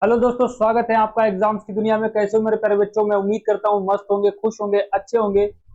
Hello दोस्तों, स्वागत है आपका एग्जाम्स की दुनिया में। कैसे हो मेरे प्यारे बच्चों? मैं उम्मीद करता हूँ मस्त होंगे, खुश होंगे,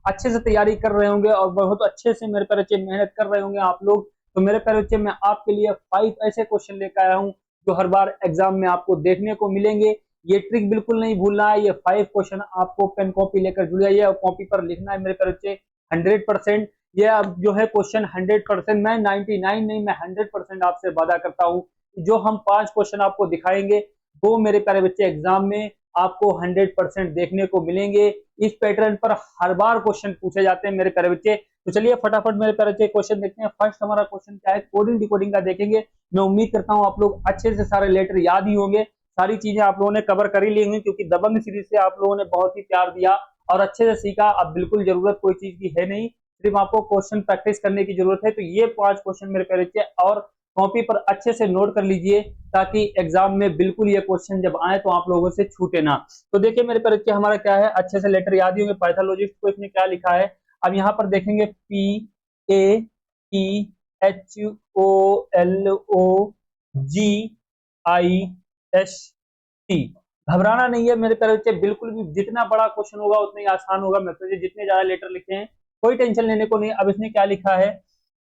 अच्छे से तैयारी कर रहे होंगे और बहुत अच्छे से मेरे प्यारे बच्चे मेहनत कर रहे होंगे आप लोग। तो मेरे प्यारे बच्चे, मैं आपके लिए 5 ऐसे क्वेश्चन लेकर आया हूँ जो हर बार एग्जाम में आपको देखने को मिलेंगे। ये ट्रिक बिल्कुल नहीं भूलना है। ये 5 क्वेश्चन आपको पेन कॉपी लेकर जुड़ जाइए और कॉपी पर लिखना है मेरे प्यारे बच्चे 100%। ये अब जो है क्वेश्चन 100%, मैं 99 नहीं, मैं 100% आपसे वादा करता हूँ। जो हम 5 क्वेश्चन आपको दिखाएंगे वो मेरे प्यारे बच्चे एग्जाम में आपको 100% देखने को मिलेंगे। इस पैटर्न पर हर बार क्वेश्चन पूछे जाते हैं मेरे प्यारे बच्चे। तो चलिए फटाफट मेरे प्यारे बच्चे क्वेश्चन देखते हैं। फर्स्ट हमारा क्वेश्चन क्या है, कोडिंग डिकोडिंग का देखेंगे। मैं उम्मीद करता हूं आप लोग अच्छे से सारे लेटर याद ही होंगे, सारी चीजें आप लोगों ने कवर कर ही ली होंगी, क्योंकि दबंग सीरीज से आप लोगों ने बहुत ही प्यार दिया और अच्छे से सीखा। अब बिल्कुल जरूरत कोई चीज की है नहीं, सिर्फ आपको क्वेश्चन प्रैक्टिस करने की जरूरत है। तो ये 5 क्वेश्चन मेरे प्यारे बच्चे और कॉपी पर अच्छे से नोट कर लीजिए, ताकि एग्जाम में बिल्कुल ये क्वेश्चन जब आए तो आप लोगों से छूटे ना। तो देखिए मेरे पर हमारा क्या है, अच्छे से लेटर याद ही होंगे। पैथोलॉजिस्ट को इसने क्या लिखा है, अब यहाँ पर देखेंगे PATHOLOGIST। घबराना नहीं है मेरे प्यारे बच्चे, बिल्कुल भी। जितना बड़ा क्वेश्चन होगा उतना ही आसान होगा। मेरे प्यारे जितने ज्यादा लेटर लिखे हैं कोई टेंशन लेने को नहीं। अब इसने क्या लिखा है,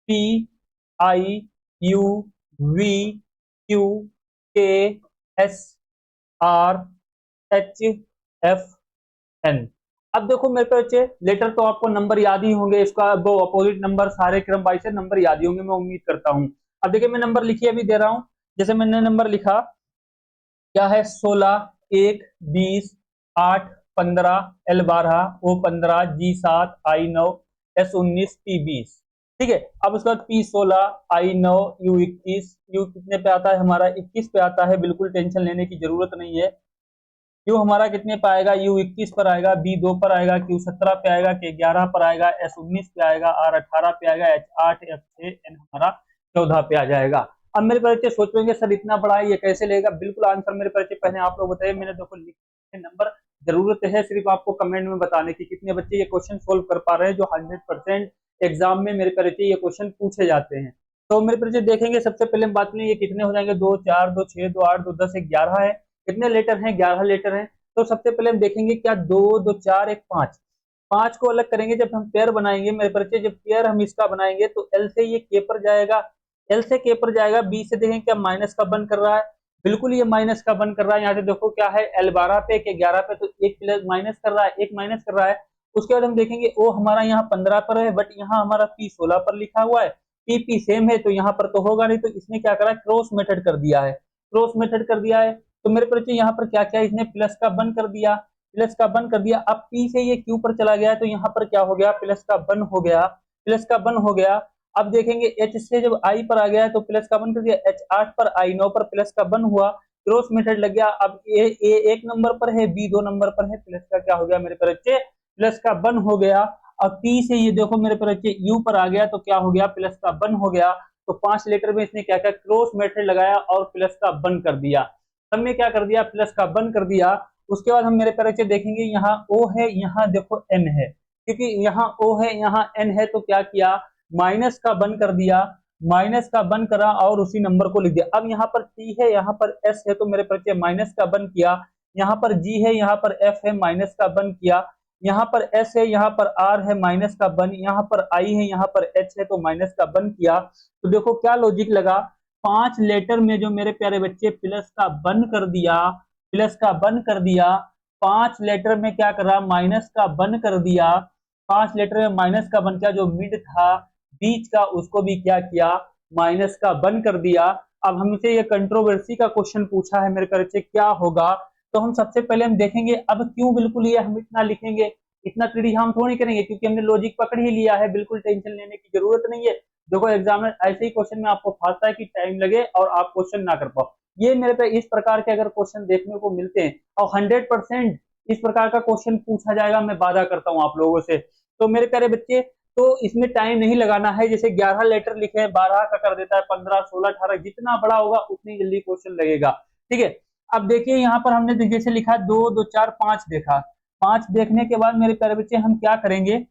PIUVQKSRHFN। अब देखो मेरे पे बच्चे, लेटर तो आपको नंबर याद ही होंगे, इसका वो अपोजिट नंबर सारे क्रम वाइज से नंबर याद ही होंगे, मैं उम्मीद करता हूँ। अब देखिए मैं नंबर लिखिए अभी दे रहा हूँ। जैसे मैंने नंबर लिखा क्या है, 16, 1, 20, 8, 15, L12, O15, G7, I9, S19, P20। ठीक है। अब उसके बाद P16, I9, U21। यू कितने पे आता है हमारा, 21 पे आता है। बिल्कुल टेंशन लेने की जरूरत नहीं है। क्यू हमारा कितने पे आएगा, U21 पर आएगा, B2 पर आएगा, Q17 पे आएगा, K11 पर आएगा, S19 पे आएगा, R18 पे आएगा, H8, F6, N हमारा 14 पे आ जाएगा। अब मेरे बच्चे सोचेंगे सर इतना बड़ा है ये कैसे लेगा। बिल्कुल आंसर मेरे बच्चे पहले आप लोग बताइए। मैंने देखो लिखे नंबर, जरूरत है सिर्फ आपको कमेंट में बताने की कितने बच्चे ये क्वेश्चन सोल्व कर पा रहे हैं, जो 100% एग्जाम में मेरे बच्चे ये क्वेश्चन पूछे जाते हैं। तो मेरे बच्चे देखेंगे, सबसे पहले हम बात करें ये कितने हो जाएंगे, 2, 4, 2, 6, 2, 8, 2, 10, 11 है। कितने लेटर हैं, 11 लेटर हैं। तो सबसे पहले हम देखेंगे क्या, 2, 2, 4, 1, 5। 5 को अलग करेंगे जब हम पेयर बनाएंगे मेरे बच्चे। जब पेयर हम इसका बनाएंगे तो एल से ये के पर जाएगा, एल से के पर जाएगा। बी से देखेंगे क्या माइनस का बन कर रहा है, बिल्कुल ये माइनस का बन कर रहा है। यहाँ से देखो क्या है, L12 पे के 11 पे, तो एक प्लस माइनस कर रहा है, एक माइनस कर रहा है। उसके बाद हम देखेंगे ओ हमारा यहाँ 15 पर है, बट यहाँ हमारा P16 पर लिखा हुआ है। P सेम है तो यहाँ पर तो होगा नहीं, तो इसने क्या करा, क्रॉस मेथड कर दिया है, क्रॉस मेथड कर दिया है। तो मेरे बच्चे यहाँ पर क्या क्या इसने प्लस का बन कर दिया, प्लस का बन कर दिया। अब P से ये Q पर चला गया तो यहाँ पर क्या हो गया, प्लस का बन हो गया, प्लस का बन हो गया। अब देखेंगे H से जब I पर आ गया है तो प्लस का बन कर दिया, H8 पर I9 पर प्लस का बन हुआ, क्रॉस मेथड लग गया। अब A 1 नंबर पर है, B 2 नंबर पर है, प्लस का क्या हो गया मेरे बच्चे, प्लस का बन हो गया। अब P से ये देखो मेरे बच्चे U पर आ गया तो क्या हो गया, प्लस का बन हो गया। तो 5 लेटर में इसने क्या क्या क्रॉस मेथड लगाया और प्लस का बन कर दिया। सब में क्या कर दिया, प्लस का बन कर दिया। उसके बाद हम मेरे बच्चे देखेंगे यहाँ O है, यहाँ देखो N है, क्योंकि यहाँ O है यहाँ N है, तो क्या किया, माइनस का बन कर दिया, माइनस का बन करा और उसी नंबर को लिख दिया। अब यहाँ पर T है, यहाँ पर S है, तो मेरे बच्चे माइनस का बन किया। यहाँ पर G है, यहाँ पर F है, माइनस का बन किया। यहाँ पर S है, यहाँ पर R है, माइनस का बन। यहाँ पर I है, यहाँ पर H है, तो माइनस का बन किया। तो देखो क्या लॉजिक लगा, 5 लेटर में जो मेरे प्यारे बच्चे प्लस का बन कर दिया, प्लस का बन कर दिया। 5 लेटर में क्या करा, माइनस का बन कर दिया। 5 लेटर में माइनस का बन किया, जो मिड था बीच का उसको भी क्या किया, माइनस का बन कर दिया। अब हमसे ये कंट्रोवर्सी का क्वेश्चन पूछा है मेरे बच्चे, क्या होगा। तो हम सबसे पहले हम देखेंगे, अब क्यों बिल्कुल ये हम इतना लिखेंगे, इतना टेढ़ी हम थोड़ी करेंगे, क्योंकि हमने लॉजिक पकड़ ही लिया है, बिल्कुल टेंशन लेने की जरूरत नहीं है। देखो एग्जामिनर ऐसे ही क्वेश्चन में आपको फांसता है कि टाइम लगे और आप क्वेश्चन ना कर पाओ। ये मेरे पे इस प्रकार के अगर क्वेश्चन देखने को मिलते हैं और 100% इस प्रकार का क्वेश्चन पूछा जाएगा, मैं वादा करता हूँ आप लोगों से। तो मेरे प्यारे बच्चे, तो इसमें टाइम नहीं लगाना है। जैसे 11 लेटर लिखे हैं, 12 का कर देता है, 15, 16, 18, जितना बड़ा होगा उतनी जल्दी क्वेश्चन लगेगा। ठीक है। अब देखिए यहाँ पर हमने जैसे लिखा 2, 2, 4, 5 देखा। 5 देखने के बाद मेरे प्यारे बच्चे हम क्या करेंगे,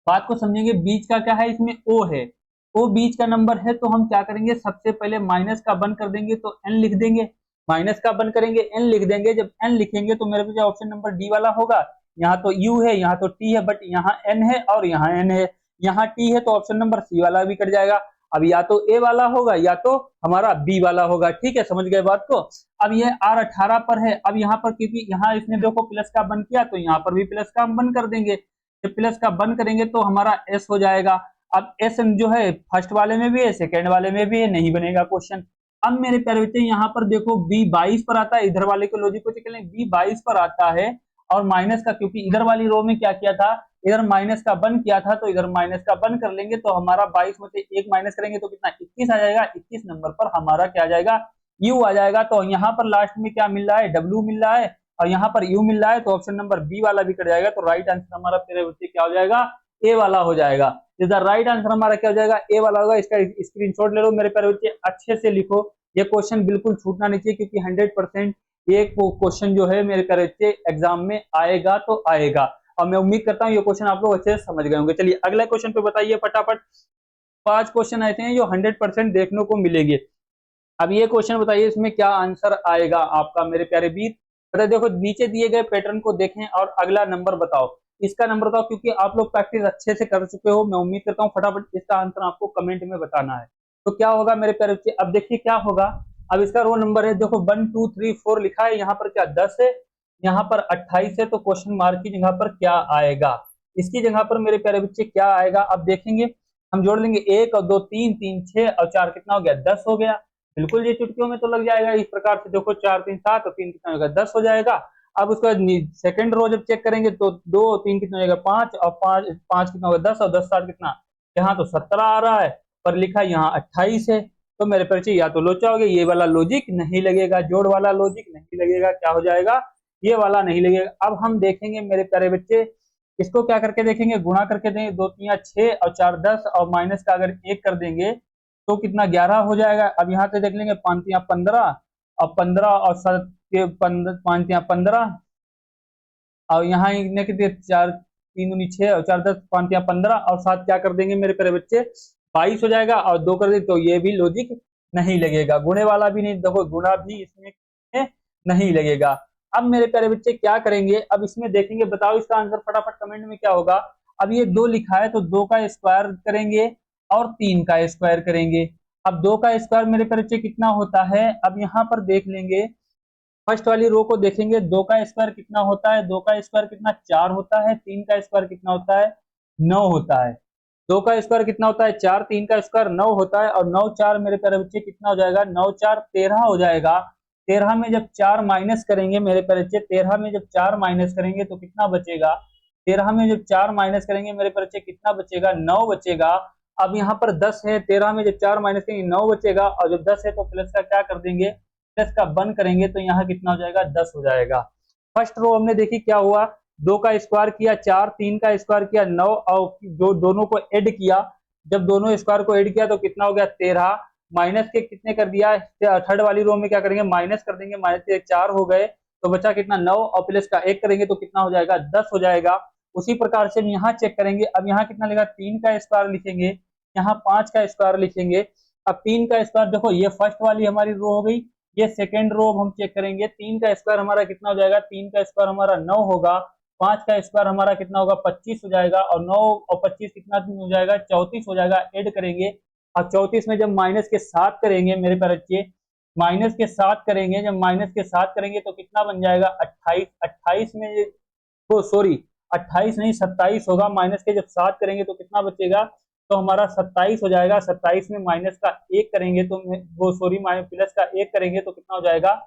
बात को समझेंगे। बीच का क्या है, इसमें O है, O बीच का नंबर है, तो हम क्या करेंगे, सबसे पहले माइनस का बन कर देंगे तो N लिख देंगे। माइनस का बंद करेंगे, एन लिख देंगे। जब एन लिखेंगे तो मेरे पास ऑप्शन नंबर डी वाला होगा। यहाँ तो यू है, यहाँ तो टी है, बट यहाँ एन है और यहाँ एन है, यहाँ टी है, तो ऑप्शन नंबर सी वाला भी कट जाएगा। अब या तो ए वाला होगा या तो हमारा बी वाला होगा। ठीक है, समझ गए बात को। अब ये R18 पर है। अब यहाँ पर क्योंकि यहाँ इसने देखो प्लस का बंद किया, तो यहाँ पर भी प्लस का हम बंद कर देंगे। जब प्लस का बंद करेंगे तो हमारा एस हो जाएगा। अब एस जो है फर्स्ट वाले में भी है, सेकेंड वाले में भी है, नहीं बनेगा क्वेश्चन। अब मेरे प्यारे बच्चे यहाँ पर देखो B22 पर आता है, इधर वाले के लॉजिक को चेक कर लें, B22 पर आता है और माइनस का, क्योंकि इधर वाली रो में क्या किया था, इधर माइनस का बंद किया था, तो इधर माइनस का बंद कर लेंगे तो हमारा 22 में से 1 माइनस करेंगे तो कितना 21 आ जाएगा। 21 नंबर पर हमारा क्या आ जाएगा, यू आ जाएगा। तो यहाँ पर लास्ट में क्या मिल रहा है, डब्ल्यू मिल रहा है और यहाँ पर यू मिल रहा है, तो ऑप्शन नंबर बी वाला भी कट जाएगा। तो राइट आंसर हमारा मेरे बच्चे क्या हो जाएगा, ए वाला हो जाएगा। इधर राइट आंसर हमारा क्या हो जाएगा, ए वाला होगा। इसका स्क्रीनशॉट ले लो मेरे प्यारे बच्चे, अच्छे से लिखो, ये क्वेश्चन बिल्कुल छूटना नहीं चाहिए, क्योंकि 100% ये क्वेश्चन जो है मेरे प्यारे बच्चे एग्जाम में आएगा तो आएगा। और मैं उम्मीद करता हूँ ये क्वेश्चन आप लोग अच्छे से समझ गए होंगे। चलिए अगले क्वेश्चन पे बताइए फटाफट। 5 क्वेश्चन ऐसे हैं जो 100% देखने को मिलेंगे। अब ये क्वेश्चन बताइए इसमें क्या आंसर आएगा आपका मेरे प्यारे वीर। बताइए, देखो नीचे दिए गए पैटर्न को देखें और अगला नंबर बताओ। इसका नंबर बताओ, क्योंकि आप लोग प्रैक्टिस अच्छे से कर चुके हो। मैं उम्मीद करता हूँ फटाफट इसका आंसर आपको कमेंट में बताना है। तो क्या होगा मेरे प्यारे बच्चे, अब देखिए क्या होगा। अब इसका रोल नंबर है, देखो 1 2 3 4 लिखा है, यहाँ पर क्या 10 है, यहाँ पर 28 है, तो क्वेश्चन मार्क की जगह पर क्या आएगा, इसकी जगह पर मेरे प्यारे बच्चे क्या आएगा। अब देखेंगे, हम जोड़ लेंगे 1 और 2 3, 3 6 और 4 कितना हो गया, 10 हो गया। बिल्कुल ये चुटकियों में तो लग जाएगा इस प्रकार से। देखो 4 3 7 और 3 कितना होगा, 10 हो जाएगा। अब उसका सेकंड रो जब चेक करेंगे तो 2 3 कितना हो जाएगा, 5 और 5 5 कितना होगा, 10 और 10 7 कितना, यहाँ तो 17 आ रहा है, पर लिखा यहाँ 28 है। तो मेरे परिचय या तो लोचा हो गया, ये वाला लॉजिक नहीं लगेगा, जोड़ वाला लॉजिक नहीं लगेगा, क्या हो जाएगा, ये वाला नहीं लगेगा। अब हम देखेंगे मेरे प्यारे बच्चे, इसको क्या करके देखेंगे, गुणा करके देंगे, 2 3 6 और 4 10 और माइनस का अगर 1 कर देंगे तो कितना 11 हो जाएगा। अब यहाँ से देख लेंगे 5 3 15 और 15 और 7 के 5 3 15 और यहाँ के 4 3 दूनी 6 और 4 10 5 3 15 और 7 क्या कर देंगे मेरे प्यारे बच्चे, 22 हो जाएगा। और 2 कर दे तो ये भी लॉजिक नहीं लगेगा, गुणे वाला भी नहीं, देखो गुणा भी इसमें नहीं लगेगा। अब मेरे प्यारे बच्चे क्या करेंगे, अब इसमें देखेंगे, बताओ इसका आंसर फटाफट कमेंट में क्या होगा। अब ये 2 लिखा है तो 2 का स्क्वायर करेंगे और 3 का स्क्वायर करेंगे। अब 2 का स्क्वायर मेरे प्यारे बच्चे कितना होता है, अब यहाँ पर देख लेंगे, फर्स्ट वाली रो को देखेंगे, 2 का स्क्वायर कितना होता है, 2 का स्क्वायर कितना 4 होता है, 3 का स्क्वायर कितना होता है 9 होता है। 2 का स्क्वायर कितना होता है 4, 3 का स्क्वायर 9 होता है और 9 4 मेरे प्यारे बच्चे कितना हो जाएगा, 9 4 13 हो जाएगा। 13 में जब 4 माइनस करेंगे मेरे प्यारे बच्चे, 13 में जब 4 माइनस करेंगे तो कितना बचेगा, 13 में जब 4 माइनस करेंगे मेरे प्यारे बच्चे कितना बचेगा, 9 बचेगा। अब यहाँ पर 10 है, 13 में जब 4 माइनस करेंगे 9 बचेगा और जब 10 है तो प्लस का क्या कर देंगे, प्लस का बंद करेंगे तो यहाँ कितना हो जाएगा, 10 हो जाएगा। फर्स्ट रो हमने देखी क्या हुआ, 2 का स्क्वायर किया 4, 3 का स्क्वायर किया 9 और जो दोनों को ऐड किया, जब दोनों स्क्वायर को ऐड किया तो कितना हो गया 13, माइनस के कितने कर दिया, थर्ड वाली रो में क्या करेंगे, माइनस कर देंगे, माइनस के 4 हो गए तो बचा कितना 9 और प्लस का 1 करेंगे तो कितना हो जाएगा 10 हो जाएगा। उसी प्रकार से हम यहाँ चेक करेंगे, अब यहाँ कितना लिखा, 3 का स्क्वायर लिखेंगे, यहाँ 5 का स्क्वायर लिखेंगे। अब 3 का स्क्वायर देखो ये फर्स्ट वाली हमारी रो हो गई, ये सेकेंड रो हम चेक करेंगे, 3 का स्क्वायर हमारा कितना हो जाएगा, 3 का स्क्वायर हमारा 9 होगा, 5 का स्क्वायर हमारा कितना होगा 25 हो जाएगा और 9 और 25 कितना हो जाएगा 34 हो जाएगा, ऐड करेंगे। और 34 में जब माइनस के 7 करेंगे मेरे प्यारे बच्चे, माइनस के 7 करेंगे, जब माइनस के 7 करेंगे तो कितना बन जाएगा 28, 28 में वो सॉरी 28 नहीं 27 होगा, माइनस के जब 7 करेंगे तो कितना बचेगा, तो हमारा 27 हो जाएगा। 27 में माइनस का 1 करेंगे तो वो सॉरी प्लस का 1 करेंगे तो कितना हो जाएगा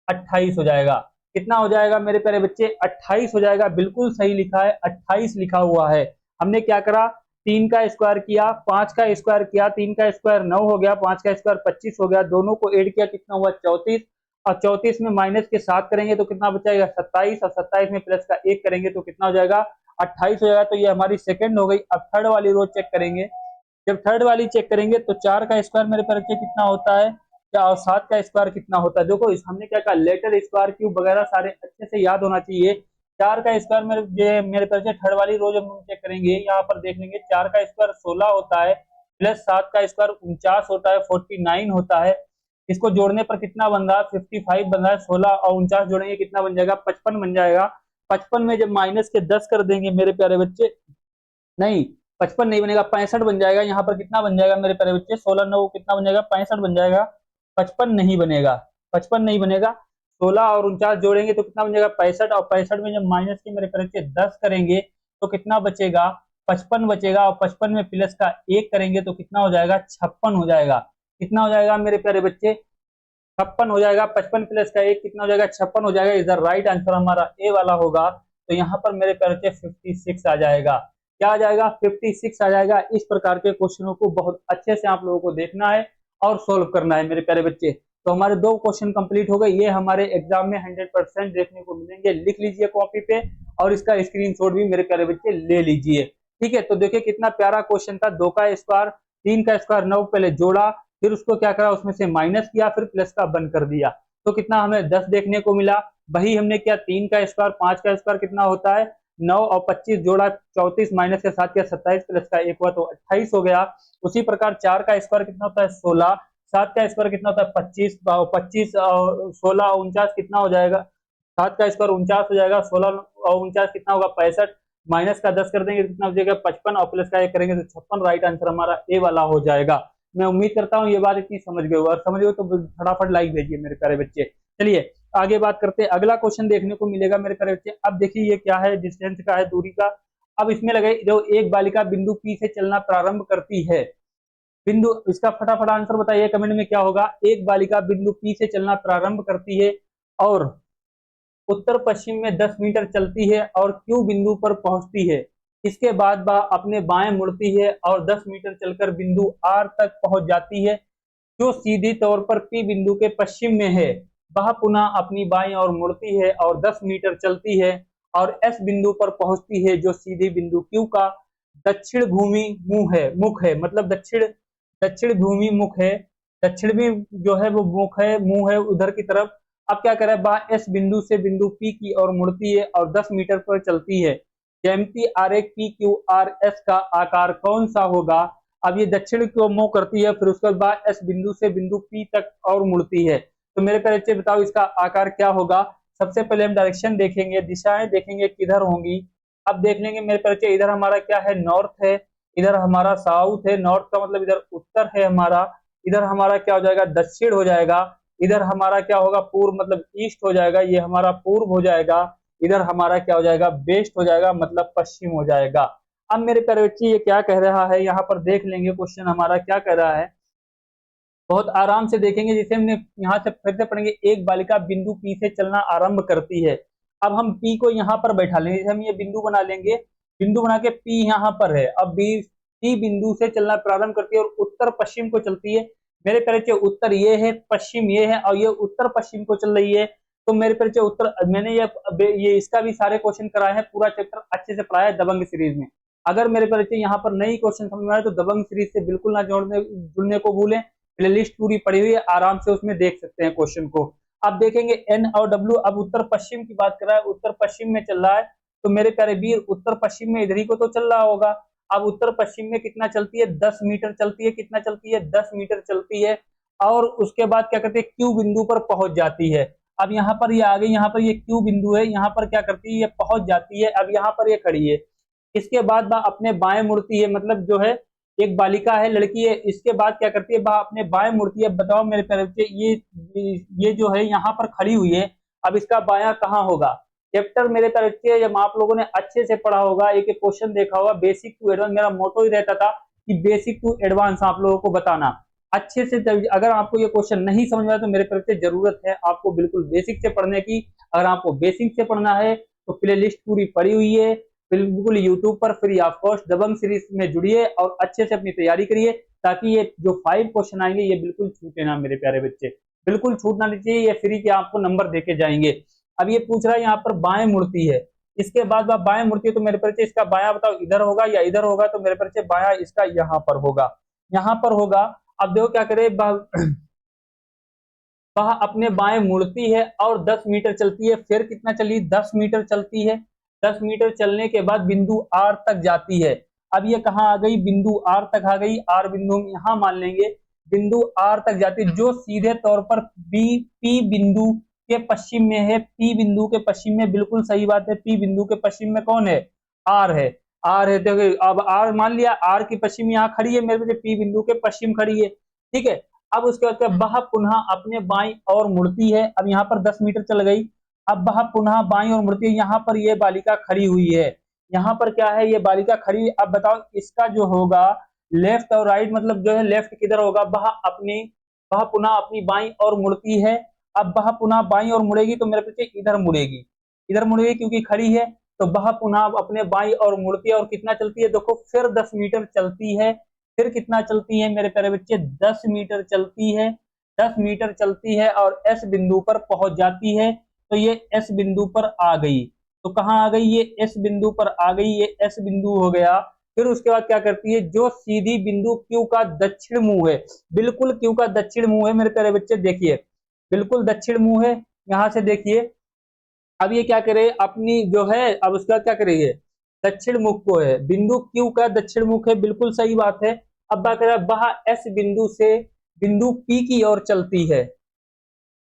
28 हो जाएगा। कितना हो जाएगा मेरे प्यारे बच्चे 28 हो जाएगा, बिल्कुल सही लिखा है 28 लिखा हुआ है। हमने क्या करा, 3 का स्क्वायर किया, 5 का स्क्वायर किया, 3 का स्क्वायर 9 हो गया, 5 का स्क्वायर 25 हो गया, दोनों को ऐड किया कितना हुआ 34 और 34 में माइनस के 7 करेंगे तो कितना बचेगा 27 और 27 में प्लस का 1 करेंगे तो कितना हो जाएगा 28 हो जाएगा। तो ये हमारी सेकंड हो गई। अब थर्ड वाली रो चेक करेंगे, जब थर्ड वाली चेक करेंगे तो 4 का स्क्वायर मेरे पर कितना होता है क्या, और 7 का स्क्वायर कितना होता है। देखो हमने क्या कहा, लेटर स्क्वायर क्यूब वगैरह सारे अच्छे से याद होना चाहिए। 4 का स्क्वायर मेरे पर थर्ड वाली रो जब हम चेक करेंगे, यहाँ पर देख लेंगे 4 का स्क्वायर 16 होता है, प्लस 7 का स्क्वायर 49 होता है, 49 होता है, इसको जोड़ने पर कितना बन रहा है 55 बन रहा है, 16 और 49 जोड़ेंगे कितना बन जाएगा 55 बन जाएगा। 55 में जब माइनस के 10 कर देंगे मेरे प्यारे बच्चे, नहीं 55 नहीं बनेगा 65 बन जाएगा। यहाँ पर कितना बन जाएगा मेरे प्यारे बच्चे 16 9 कितना बन जाएगा 65 बन जाएगा। 55 नहीं बनेगा, 55 नहीं बनेगा। 16 और 49 जोड़ेंगे तो कितना बन जाएगा 65, और 65 में जब माइनस के मेरे प्यारे बच्चे 10 करेंगे तो कितना बचेगा 55 बचेगा, और 55 में प्लस का 1 करेंगे तो कितना हो जाएगा 56 हो जाएगा। कितना हो जाएगा मेरे प्यारे बच्चे 56 हो जाएगा। 55 प्लस का 1 कितना हो जाएगा 56 हो जाएगा। इधर राइट आंसर हमारा ए वाला होगा। तो यहाँ पर मेरे प्यारे बच्चे 56 आ जाएगा। क्या आ जाएगा 56 आ जाएगा। इस प्रकार के क्वेश्चनों को बहुत अच्छे से आप लोगों को देखना है और सोल्व करना है मेरे प्यारे बच्चे। तो हमारे 2 क्वेश्चन कंप्लीट हो गए। ये हमारे एग्जाम में 100% देखने को मिलेंगे। लिख लीजिए कॉपी पे और इसका स्क्रीनशॉट भी मेरे प्यारे बच्चे ले लीजिए। ठीक है, तो देखिए कितना प्यारा क्वेश्चन था। 2 का स्क्वायर 3 का स्क्वायर 9 पहले जोड़ा, फिर उसको क्या करा उसमें से माइनस किया, फिर प्लस का बंद कर दिया, तो कितना हमें 10 देखने को मिला। वही हमने किया 3 का स्क्वायर 5 का स्क्वायर कितना होता है 9 और 25 जोड़ा 34 माइनस के 7 किया 27 प्लस का 1 हुआ तो 28 हो गया। उसी प्रकार 4 का स्क्वायर कितना होता है 16, 7 का स्क्वायर कितना होता है 25, 25 और 16 49 कितना हो जाएगा, 7 का स्क्वायर 49 हो जाएगा, 16 और 49 कितना होगा 65, माइनस का 10 कर देंगे तो कितना हो जाएगा 55 और प्लस का 1 करेंगे तो 56। राइट आंसर हमारा ए वाला हो जाएगा। मैं उम्मीद करता हूँ ये बात इतनी समझ गए हो, और समझ गए तो फटाफट लाइक भेजिए मेरे प्यारे बच्चे। चलिए आगे बात करते हैं। अगला क्वेश्चन देखने को मिलेगा मेरे प्यारे बच्चे। अब देखिए ये क्या है, डिस्टेंस का है, दूरी का। अब इसमें लगे जो एक बालिका बिंदु पी से चलना प्रारंभ करती है, बिंदु इसका फटाफट आंसर बताइए कमेंट में क्या होगा। एक बालिका बिंदु पी से चलना प्रारंभ करती है और उत्तर पश्चिम में 10 मीटर चलती है और क्यू बिंदु पर पहुंचती है। इसके बाद वह अपने बाएं मुड़ती है और 10 मीटर चलकर बिंदु आर तक पहुंच जाती है जो सीधी तौर पर पी बिंदु के पश्चिम में है। वह पुनः अपनी बाईं ओर मुड़ती है और 10 मीटर चलती है और एस बिंदु पर पहुंचती है जो सीधी बिंदु क्यू का दक्षिण भूमि मुख है, मतलब दक्षिण भूमि मुख है, दक्षिण भी जो है वो मुंह है उधर की तरफ। अब क्या करे वह एस बिंदु से बिंदु पी की ओर मुड़ती है और 10 मीटर पर चलती है। ज्यामिति आरेख पी क्यू आर एस का आकार कौन सा होगा। अब ये दक्षिण को मुंह करती है, फिर उसके बाद एस बिंदु से बिंदु पी तक और मुड़ती है। तो मेरे प्यारे बच्चे बताओ इसका आकार क्या होगा। सबसे पहले हम डायरेक्शन देखेंगे, दिशाएं देखेंगे किधर होंगी। अब देख लेंगे मेरे प्यारे बच्चे, इधर हमारा क्या है नॉर्थ है, इधर हमारा साउथ है, नॉर्थ का मतलब इधर उत्तर है हमारा, इधर हमारा क्या हो जाएगा दक्षिण हो जाएगा, इधर हमारा क्या होगा पूर्व मतलब ईस्ट हो जाएगा, ये हमारा पूर्व हो जाएगा, इधर हमारा क्या हो जाएगा वेस्ट हो जाएगा मतलब पश्चिम हो जाएगा। अब मेरे प्यारे बच्चे ये क्या कह रहा है यहाँ पर देख लेंगे, क्वेश्चन हमारा क्या कह रहा है बहुत आराम से देखेंगे। जैसे हमने यहाँ से फिर से पढ़ेंगे, एक बालिका बिंदु पी से चलना आरंभ करती है। अब हम पी को यहाँ पर बैठा लेंगे, जैसे हम ये बिंदु बना लेंगे, बिंदु बना के पी यहाँ पर है। अब बी पी बिंदु से चलना प्रारंभ करती है और उत्तर पश्चिम को चलती है। मेरे प्यारे बच्चे उत्तर ये है, पश्चिम ये है, और ये उत्तर पश्चिम को चल रही है। तो मेरे प्यारे बच्चे उत्तर, मैंने ये इसका भी सारे क्वेश्चन कराए हैं, पूरा चैप्टर अच्छे से पढ़ाया है दबंग सीरीज में। अगर मेरे प्यारे बच्चे यहाँ पर नई क्वेश्चन समझ में आए तो दबंग सीरीज से बिल्कुल ना जुड़ने को भूलें। प्लेलिस्ट पूरी पड़ी हुई है, आराम से उसमें देख सकते हैं क्वेश्चन को। अब देखेंगे एन और डब्ल्यू। अब उत्तर पश्चिम की बात कर रहा है, उत्तर पश्चिम में चल रहा है, तो मेरे प्यारे वीर उत्तर पश्चिम में इधर ही को तो चल रहा होगा। अब उत्तर पश्चिम में कितना चलती है 10 मीटर चलती है, कितना चलती है 10 मीटर चलती है, और उसके बाद क्या करती है क्यू बिंदु पर पहुंच जाती है। अब यहाँ पर ये आ गई, यहाँ पर ये क्यू बिंदु है, यहाँ पर क्या करती है ये पहुंच जाती है। अब यहाँ पर ये खड़ी है, इसके बाद वह अपने बाएं मुड़ती है, मतलब जो है एक बालिका है लड़की है, इसके बाद क्या करती है वह अपने बाएं मुड़ती है। बताओ मेरे प्यारे बच्चे ये जो है यहाँ पर खड़ी हुई है, अब इसका बायां कहाँ होगा। चैप्टर मेरे प्यारे बच्चे जब आप लोगों ने अच्छे से पढ़ा होगा, एक एक क्वेश्चन देखा होगा, बेसिक टू एडवांस मेरा मोटो ही रहता था कि बेसिक टू एडवांस आप लोगों को बताना अच्छे से। अगर आपको ये क्वेश्चन नहीं समझ में आया तो मेरे प्यारे बच्चे जरूरत है आपको बिल्कुल बेसिक से पढ़ने की। अगर आपको बेसिक से पढ़ना है तो प्ले लिस्ट पूरी पड़ी हुई है बिल्कुल यूट्यूब पर free of cost. Dabangg series में जुड़िए और अच्छे से अपनी तैयारी करिए, ताकि ये जो 5 क्वेश्चन आएंगे ये बिल्कुल छूटे ना मेरे प्यारे बच्चे, बिल्कुल छूटना नहीं चाहिए। ये फ्री के आपको नंबर देके जाएंगे। अब ये पूछ रहा है यहाँ पर बाएं मुड़ती है, इसके बाद वह बाएं मुड़ती है, तो मेरे बच्चे इसका बायां बताओ इधर होगा या इधर होगा। तो मेरे बच्चे बायां इसका यहाँ पर होगा, यहाँ पर होगा। अब देखो क्या करे वह अपने बाएं मुड़ती है और 10 मीटर चलती है। फिर कितना चली 10 मीटर चलती है। 10 मीटर चलने के बाद बिंदु आर तक जाती है। अब ये कहाँ आ गई बिंदु आर तक आ गई। आर बिंदु हम यहाँ मान लेंगे, बिंदु आर तक जाती है, जो सीधे तौर पर पी बिंदु के पश्चिम में है। पी बिंदु के पश्चिम में, बिल्कुल सही बात है, पी बिंदु के पश्चिम में कौन है? आर है। आर है, देखो अब आर मान लिया, आर की पश्चिम यहाँ खड़ी है मेरे पी बिंदु के पश्चिम खड़ी है, ठीक है। अब उसके बाद वह पुनः अपने बाईं और मुड़ती है। अब यहाँ पर 10 मीटर चल गई, अब वह पुनः बाईं और मुड़ती है। यहाँ पर ये बालिका खड़ी हुई है, यहाँ पर क्या है, ये बालिका खड़ी हुई। अब बताओ इसका जो होगा लेफ्ट और राइट, मतलब जो है लेफ्ट किधर होगा? वह पुनः अपनी बाईं और मुड़ती है। अब वह पुनः बाईं और मुड़ेगी तो मेरे पीछे इधर मुड़ेगी, इधर मुड़ेगी क्योंकि खड़ी है, तो वह पुनः अपने बाईं और मुड़ती है। और कितना चलती है? देखो फिर 10 मीटर चलती है। फिर कितना चलती है मेरे प्यारे बच्चे? 10 मीटर चलती है। 10 मीटर चलती है और एस बिंदु पर पहुंच जाती है। तो ये एस बिंदु पर आ गई। तो कहाँ आ गई? ये एस बिंदु पर आ गई, ये एस बिंदु हो गया। फिर उसके बाद क्या करती है? जो सीधी बिंदु क्यू का दक्षिण मुंह है, बिल्कुल क्यू का दक्षिण मुंह है मेरे प्यारे बच्चे, देखिए बिल्कुल दक्षिण मुंह है। यहां से देखिए, अब ये क्या करे अपनी जो है, अब उसका क्या करेगी? दक्षिण मुख को है, बिंदु क्यू का दक्षिण मुख है, बिल्कुल सही बात है। अब बात करें, वह एस बिंदु से बिंदु पी की ओर चलती है।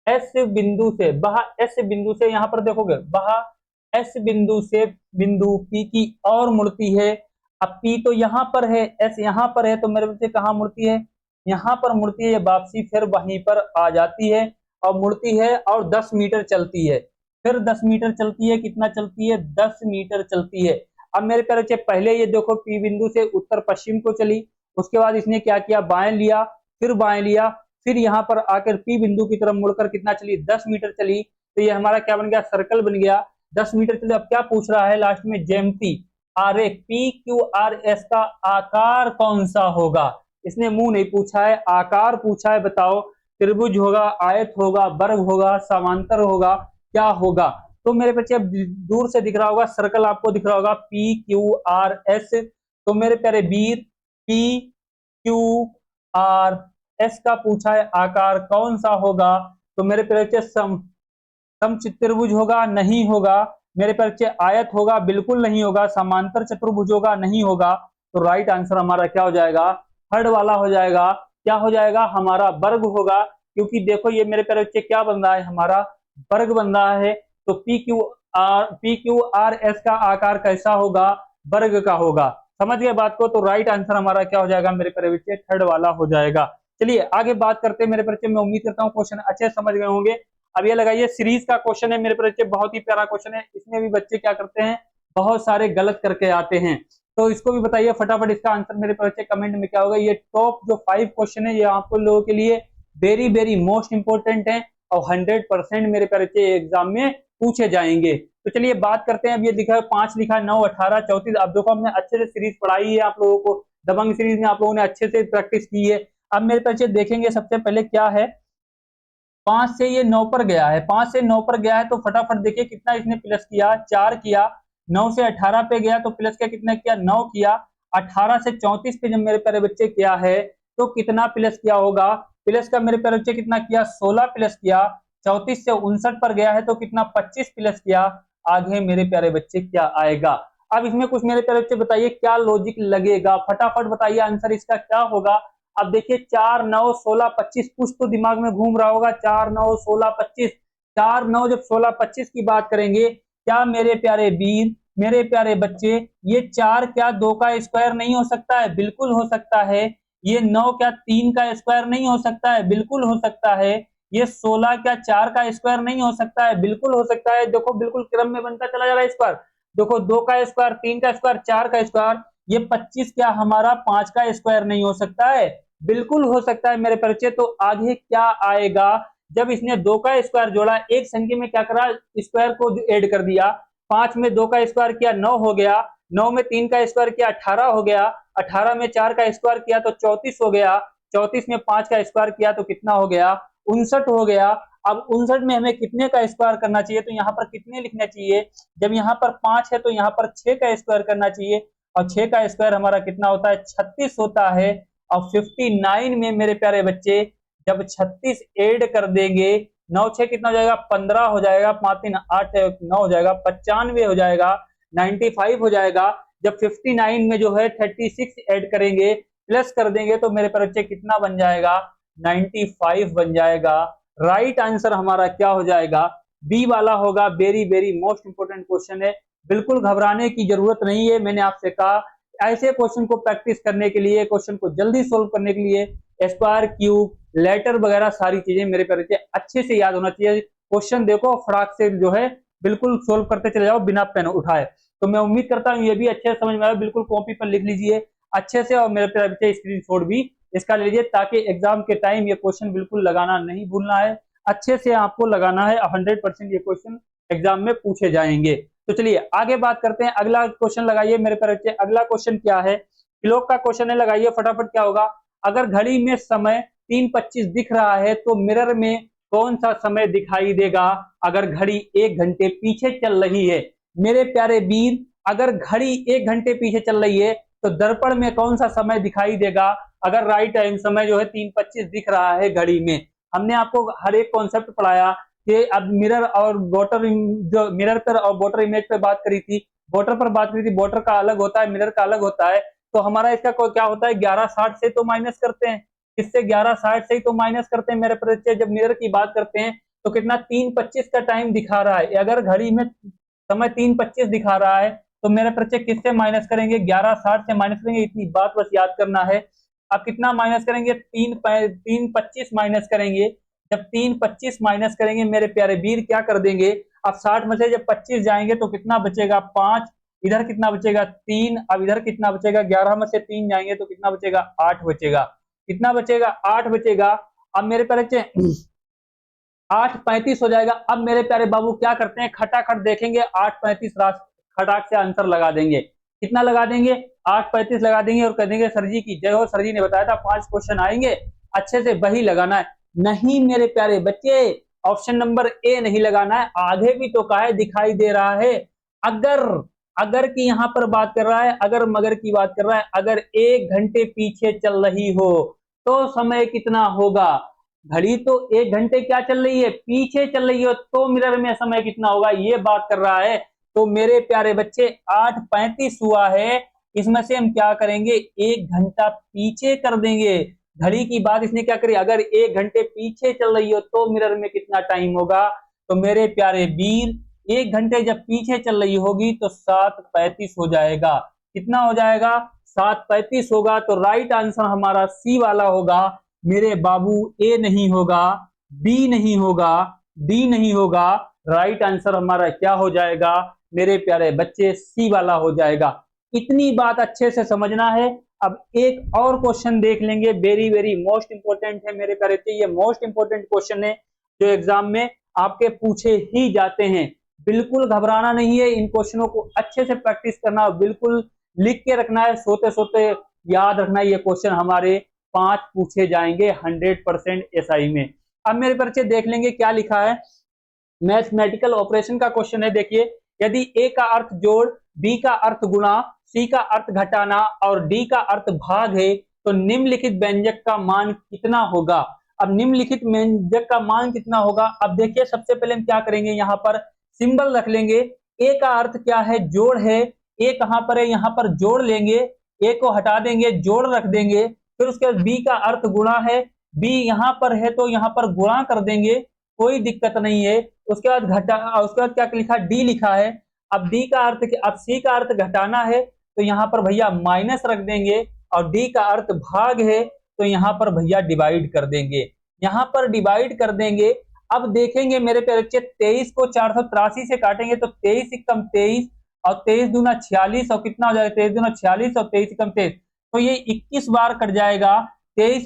एस बिंदु से, वह एस बिंदु से, यहां पर देखोगे वह एस बिंदु से बिंदु पी की ओर मुड़ती है। अब पी तो यहां पर है, एस यहां पर है, तो मेरे बच्चे कहां मुड़ती है? यहां पर मुड़ती है। ये वापसी फिर वहीं पर आ जाती है और मुड़ती है और 10 मीटर चलती है। फिर 10 मीटर चलती है, कितना चलती है? 10 मीटर चलती है। अब मेरे प्यारे बच्चे पहले ये देखो पी बिंदु से उत्तर पश्चिम को चली, उसके बाद इसने क्या किया? बाएं लिया, फिर बाएं लिया, फिर यहाँ पर आकर पी बिंदु की तरफ मुड़कर कितना चली? 10 मीटर चली। तो ये हमारा क्या बन गया? सर्कल बन गया। 10 मीटर चले। अब क्या पूछ रहा है लास्ट में? ज्यामिति आरेख पी क्यू आर एस का आकार कौन सा होगा। इसने मुंह नहीं पूछा है, आकार पूछा है। बताओ त्रिभुज होगा, आयत होगा, वर्ग होगा, समांतर होगा, क्या होगा? तो मेरे बच्चे अब दूर से दिख रहा होगा, सर्कल आपको दिख रहा होगा पी क्यू आर एस। तो मेरे प्यारे वीर, पी क्यू आर एस का पूछा है आकार कौन सा होगा। तो मेरे प्यारे बच्चे समचतुर्भुज होगा? नहीं होगा। मेरे प्यारे बच्चे आयत होगा? बिल्कुल नहीं होगा। समांतर चतुर्भुज होगा? नहीं होगा। तो राइट आंसर हमारा क्या हो जाएगा? थर्ड वाला हो जाएगा। क्या हो जाएगा? हमारा वर्ग होगा, क्योंकि देखो ये मेरे प्यारे बच्चे क्या बन रहा है? हमारा वर्ग बन रहा है। तो पी क्यू आर एस का आकार कैसा होगा? वर्ग का होगा। समझ गए बात को? तो राइट आंसर हमारा क्या हो जाएगा मेरे प्यारे बच्चे? थर्ड वाला हो जाएगा। चलिए आगे बात करते हैं मेरे बच्चे। मैं उम्मीद करता हूँ क्वेश्चन अच्छे समझ गए होंगे। अब ये लगाइए, सीरीज का क्वेश्चन है मेरे बच्चे, बहुत ही प्यारा क्वेश्चन है। इसमें भी बच्चे क्या करते हैं? बहुत सारे गलत करके आते हैं। तो इसको भी बताइए फटाफट, इसका आंसर मेरे बच्चे कमेंट में क्या होगा। ये टॉप जो 5 क्वेश्चन है, ये आपको लोगों के लिए वेरी वेरी मोस्ट इंपोर्टेंट है और 100% मेरे बच्चे एग्जाम में पूछे जाएंगे। तो चलिए बात करते हैं। अब ये लिखा है 5 लिखा है, 9, 18, 34। अब देखो हमने अच्छे से सीरीज पढ़ाई है आप लोगों को, दबंग सीरीज में आप लोगों ने अच्छे से प्रैक्टिस की है। अब मेरे बच्चे देखेंगे सबसे पहले क्या है, 5 से ये 9 पर गया है, 5 से 9 पर गया है, तो फटाफट देखिए कितना इसने प्लस किया, 4 किया। 9 से 18 पे गया तो प्लस क्या कितना किया? 9 किया। 18 से 34 पे जब मेरे प्यारे बच्चे क्या है तो कितना प्लस किया होगा? प्लस का मेरे प्यारे बच्चे कितना किया? 16 प्लस किया। 34 से 59 पर गया है तो कितना? 25 प्लस किया। आगे मेरे प्यारे बच्चे क्या आएगा? अब इसमें कुछ मेरे प्यारे बच्चे बताइए क्या लॉजिक लगेगा, फटाफट बताइए आंसर इसका क्या होगा। अब देखिए 4, 9, 16, 25, कुछ तो दिमाग में घूम रहा होगा। 4, 9, 16, 25, 4, 9 जब 16, 25 की बात करेंगे, क्या मेरे प्यारे वीर, मेरे प्यारे बच्चे, ये 4 क्या 2 का स्क्वायर नहीं हो सकता है? बिल्कुल हो सकता है। ये 9 क्या 3 का स्क्वायर नहीं हो सकता है? बिल्कुल हो सकता है। ये 16 क्या 4 का स्क्वायर नहीं हो सकता है? बिल्कुल हो सकता है। देखो बिल्कुल क्रम में बनता चला जा रहा है स्क्वायर। देखो 2 का स्क्वायर, 3 का स्क्वायर, 4 का स्क्वायर। ये 25 क्या हमारा 5 का स्क्वायर नहीं हो सकता है? बिल्कुल हो सकता है मेरे बच्चे। तो आगे क्या आएगा? जब इसने 2 का स्क्वायर जोड़ा, एक संख्या में क्या करा? स्क्वायर को ऐड कर दिया। 5 में 2 का स्क्वायर किया 9 हो गया, 9 में 3 का स्क्वायर किया 18 हो गया, 18 में 4 का स्क्वायर किया तो 34 हो गया, 34 में 5 का स्क्वायर किया तो कितना हो गया? 59 हो गया। अब 59 में हमें कितने का स्क्वायर करना चाहिए? तो यहाँ पर कितने लिखना चाहिए? जब यहाँ पर 5 है तो यहाँ पर 6 का स्क्वायर करना चाहिए, और 6 का स्क्वायर हमारा कितना होता है? 36 होता है। और 59 में मेरे प्यारे बच्चे जब 36 ऐड कर देंगे, 9 6 कितना हो जाएगा? 15 हो जाएगा, 5 3 8 9 हो जाएगा, 95 हो जाएगा, 95 हो जाएगा। जब 59 में जो है 36 ऐड करेंगे, प्लस कर देंगे, तो मेरे प्यारे बच्चे कितना बन जाएगा? 95 बन जाएगा। राइट आंसर हमारा क्या हो जाएगा, बी वाला होगा। Very very most important question है, बिल्कुल घबराने की जरूरत नहीं है। मैंने आपसे कहा ऐसे क्वेश्चन को प्रैक्टिस करने के लिए, क्वेश्चन को जल्दी सोल्व करने के लिए स्क्वायर, क्यूब, लेटर वगैरह सारी चीजें मेरे पर अच्छे से याद होना चाहिए। क्वेश्चन देखो फटाक से जो है बिल्कुल सोल्व करते चले जाओ बिना पेन उठाए। तो मैं उम्मीद करता हूँ ये भी अच्छे से समझ में आया। बिल्कुल कॉपी पर लिख लीजिए अच्छे से, और मेरे पे स्क्रीनशॉट भी इसका ले लीजिए, ताकि एग्जाम के टाइम ये क्वेश्चन बिल्कुल लगाना नहीं भूलना है। अच्छे से आपको लगाना है, 100% ये क्वेश्चन एग्जाम में पूछे जाएंगे। तो चलिए आगे बात करते हैं। अगला क्वेश्चन लगाइए मेरे पर बच्चे। अगला क्वेश्चन क्या है, क्लॉक का क्वेश्चन है, लगाइए फटाफट। क्या होगा, अगर घड़ी में समय 3:25 दिख रहा है तो मिरर में कौन सा समय दिखाई देगा अगर घड़ी 1 घंटे पीछे चल रही है। मेरे प्यारे वीर, अगर घड़ी 1 घंटे पीछे चल रही है तो दर्पण में कौन सा समय दिखाई देगा अगर राइट टाइम समय जो है 3:25 दिख रहा है घड़ी में। हमने आपको हर एक कॉन्सेप्ट पढ़ाया कि अब मिरर और वाटर, जो मिरर पर और वाटर इमेज पे बात करी थी, वाटर पर बात करी थी, वाटर का अलग होता है, मिरर का अलग होता है। तो हमारा इसका क्या होता है, 11:60 से तो माइनस करते हैं, इससे 11:60 से ही तो माइनस करते हैं मेरे परिचय। जब मिरर की बात करते हैं तो कितना 3:25 का टाइम दिखा रहा है, अगर घड़ी में समय 3:25 दिखा रहा है तो मेरे परिचय किससे माइनस करेंगे, 11:60 से माइनस करेंगे। इतनी बात बस याद करना है। अब कितना माइनस करेंगे, 3:25 माइनस करेंगे। जब 3:25 माइनस करेंगे मेरे प्यारे वीर क्या कर देंगे, अब 60 में से जब 25 जाएंगे तो कितना बचेगा, 5। इधर कितना बचेगा, 3। अब इधर कितना बचेगा, 11 में से 3 जाएंगे तो कितना बचेगा, 8 बचेगा। कितना बचेगा, 8 बचेगा। अब मेरे प्यारे 8:35 हो जाएगा। अब मेरे प्यारे बाबू क्या करते हैं, खटाखट देखेंगे 8:35 खटाक से आंसर लगा देंगे। कितना लगा देंगे, 8:35 लगा देंगे और कह देंगे सर जी की जय हो, सर जी ने बताया था 5 क्वेश्चन आएंगे, अच्छे से वही लगाना है। नहीं मेरे प्यारे बच्चे, ऑप्शन नंबर ए नहीं लगाना है। आगे भी तो कहा है दिखाई दे रहा है। अगर अगर की यहां पर बात कर रहा है, अगर मगर की बात कर रहा है, अगर 1 घंटे पीछे चल रही हो तो समय कितना होगा। घड़ी तो 1 घंटे क्या चल रही है, पीछे चल रही हो, तो मिरर में समय कितना होगा, ये बात कर रहा है। तो मेरे प्यारे बच्चे 8:35 हुआ है, इसमें से हम क्या करेंगे, 1 घंटा पीछे कर देंगे। घड़ी की बात इसने क्या करी, अगर 1 घंटे पीछे चल रही हो तो मिरर में कितना टाइम होगा। तो मेरे प्यारे वीर, 1 घंटे जब पीछे चल रही होगी तो 7:35 हो जाएगा। कितना हो जाएगा, 7:35 होगा। तो राइट आंसर हमारा सी वाला होगा मेरे बाबू। ए नहीं होगा, बी नहीं होगा, डी नहीं होगा। राइट आंसर हमारा क्या हो जाएगा मेरे प्यारे बच्चे, सी वाला हो जाएगा। इतनी बात अच्छे से समझना है। अब एक और क्वेश्चन देख लेंगे, वेरी वेरी मोस्ट इंपोर्टेंट है मेरे प्यारे बच्चे। ये मोस्ट इंपोर्टेंट क्वेश्चन है जो एग्जाम में आपके पूछे ही जाते हैं। बिल्कुल घबराना नहीं है, इन क्वेश्चनों को अच्छे से प्रैक्टिस करना, बिल्कुल लिख के रखना है, सोते सोते याद रखना है। ये क्वेश्चन हमारे 5 पूछे जाएंगे 100% एसआई में। अब मेरे बच्चे देख लेंगे क्या लिखा है। मैथमेटिकल ऑपरेशन का क्वेश्चन है। देखिए, यदि ए का अर्थ जोड़, बी का अर्थ गुणा, सी का अर्थ घटाना और डी का अर्थ भाग है तो निम्नलिखित व्यंजक का मान कितना होगा। अब निम्नलिखित व्यंजक का मान कितना होगा। अब देखिए सबसे पहले हम क्या करेंगे, यहाँ पर सिंबल रख लेंगे। ए का अर्थ क्या है, जोड़ है। ए कहां पर है, यहाँ पर जोड़ लेंगे, ए को हटा देंगे, जोड़ रख देंगे। फिर उसके बाद बी का अर्थ गुणा है, बी यहाँ पर है तो यहाँ पर गुणा कर देंगे, कोई दिक्कत नहीं है। उसके बाद उसके बाद क्या लिखा, डी लिखा है। अब डी का अर्थ, अब सी का अर्थ घटाना है तो यहाँ पर भैया माइनस रख देंगे, और डी का अर्थ भाग है तो यहाँ पर भैया डिवाइड कर देंगे, यहाँ पर डिवाइड कर देंगे। अब देखेंगे मेरे प्यारे बच्चे, 23 को 483 से काटेंगे तो 23 एकम 23 और 23 दूना 46 और कितना हो जाएगा, 23 दूना 46 और 23 एकम 23, तो ये 21 बार कट जाएगा। 23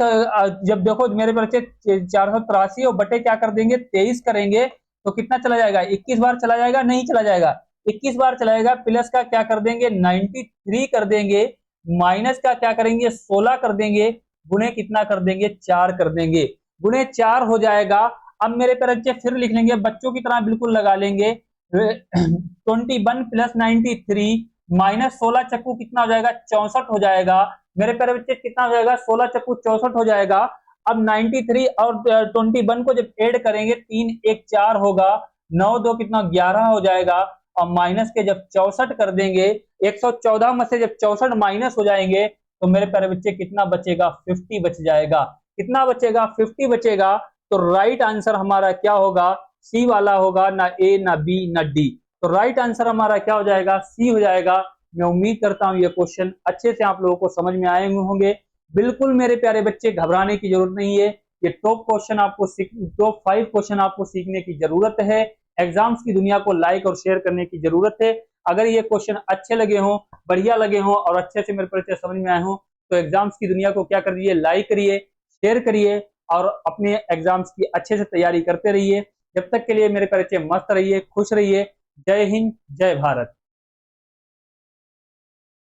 जब देखो मेरे बच्चे 483 और बटे क्या कर देंगे, 23 करेंगे तो कितना चला जाएगा, 21 बार चला जाएगा, नहीं चला जाएगा, 21 बार चलाएगा। प्लस का क्या कर देंगे, 93 कर देंगे। माइनस का क्या करेंगे, 16 कर देंगे। गुणे कितना कर देंगे, 4 कर देंगे। गुणे 4 हो जाएगा। अब मेरे बच्चे फिर लिख लेंगे, बच्चों की तरह बिल्कुल लगा लेंगे। 21 प्लस 93 माइनस 16 चक्कू कितना हो जाएगा, 64 हो जाएगा। मेरे प्यारे बच्चे कितना हो जाएगा, 16 चक्कू 64 हो जाएगा। अब 93 और 21 को जब ऐड करेंगे 3 1 4 होगा, 9 2 कितना 11 हो जाएगा। और माइनस के जब 64 कर देंगे, 114 में से जब 64 माइनस हो जाएंगे तो मेरे प्यारे बच्चे कितना बचेगा, 50 बच जाएगा। कितना बचेगा, 50 बचेगा। तो राइट आंसर हमारा क्या होगा, सी वाला होगा, ना ए ना बी ना डी। तो राइट आंसर हमारा क्या हो जाएगा, सी हो जाएगा। मैं उम्मीद करता हूं ये क्वेश्चन अच्छे से आप लोगों को समझ में आए हुए होंगे। बिल्कुल मेरे प्यारे बच्चे घबराने की जरूरत नहीं है। ये टॉप 5 क्वेश्चन आपको सीखने की जरूरत है। एग्जाम्स की दुनिया को लाइक और शेयर करने की जरूरत है। अगर ये क्वेश्चन अच्छे लगे हों, बढ़िया लगे हों और अच्छे से मेरे परिचय समझ में आए हों, तो एग्जाम्स की दुनिया को क्या कर दीजिए, लाइक करिए, शेयर करिए और अपने एग्जाम्स की अच्छे से तैयारी करते रहिए। जब तक के लिए मेरे परिचय मस्त रहिए, खुश रहिए। जय हिंद, जय भारत।